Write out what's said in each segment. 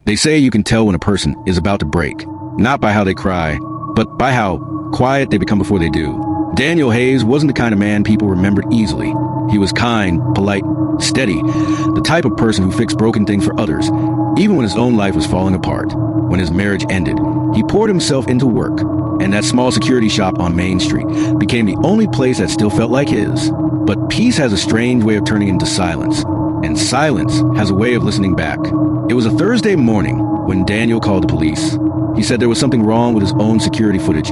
They say you can tell when a person is about to break, not by how they cry, but by how quiet they become before they do. Daniel Hayes wasn't the kind of man people remembered easily. He was kind, polite, steady, the type of person who fixed broken things for others, even when his own life was falling apart. When his marriage ended, he poured himself into work, and that small security shop on Main Street became the only place that still felt like his. But peace has a strange way of turning into silence, and silence has a way of listening back. It was a Thursday morning when Daniel called the police. He said there was something wrong with his own security footage,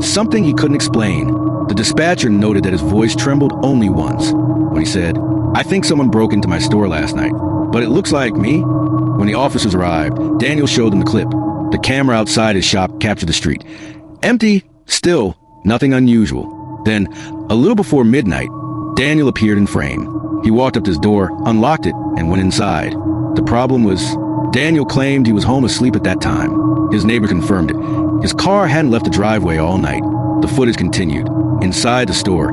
something he couldn't explain. The dispatcher noted that his voice trembled only once when he said, "I think someone broke into my store last night, but it looks like me." When the officers arrived, Daniel showed them the clip. The camera outside his shop captured the street. Empty, still, nothing unusual. Then, a little before midnight, Daniel appeared in frame. He walked up to his door, unlocked it, and went inside. The problem was, Daniel claimed he was home asleep at that time. His neighbor confirmed it. His car hadn't left the driveway all night. The footage continued. Inside the store,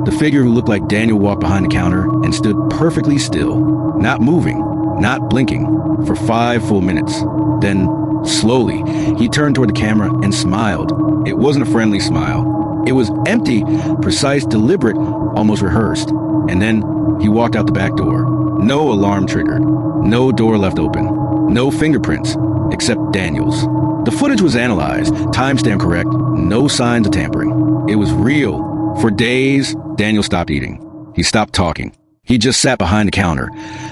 the figure who looked like Daniel walked behind the counter and stood perfectly still, not moving, not blinking, for 5 full minutes. Then, slowly, he turned toward the camera and smiled. It wasn't a friendly smile. It was empty, precise, deliberate, almost rehearsed. And then he walked out the back door. No alarm triggered. No door left open. No fingerprints, except Daniel's. The footage was analyzed, timestamp correct, no signs of tampering. It was real. For days, Daniel stopped eating. He stopped talking. He just sat behind the counter,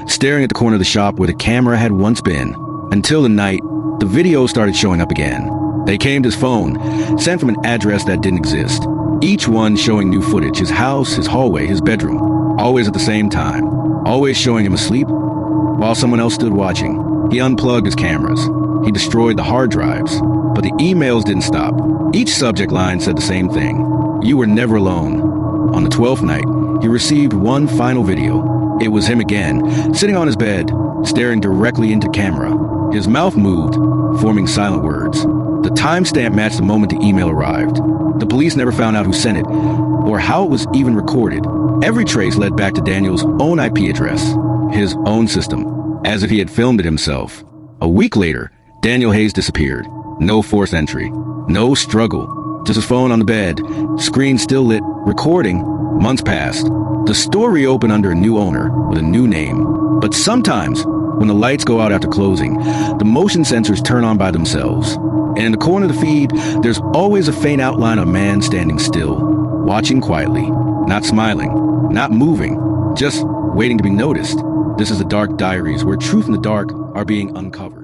staring at the corner of the shop where the camera had once been. Until the night, the videos started showing up again. They came to his phone, sent from an address that didn't exist. Each one showing new footage, his house, his hallway, his bedroom. Always at the same time. Always showing him asleep, while someone else stood watching. He unplugged his cameras. He destroyed the hard drives. But the emails didn't stop. Each subject line said the same thing. You were never alone. On the 12th night, he received one final video. It was him again, sitting on his bed, staring directly into camera. His mouth moved, forming silent words. The timestamp matched the moment the email arrived. The police never found out who sent it, or how it was even recorded. Every trace led back to Daniel's own IP address, his own system, as if he had filmed it himself. A week later, Daniel Hayes disappeared. No forced entry. No struggle. Just his phone on the bed, screen still lit, recording. Months passed. The store reopened under a new owner, with a new name. But sometimes, when the lights go out after closing, the motion sensors turn on by themselves. And in the corner of the feed, there's always a faint outline of a man standing still, watching quietly, not smiling, not moving, just waiting to be noticed. This is the Dark Diaries, where truth and the dark are being uncovered.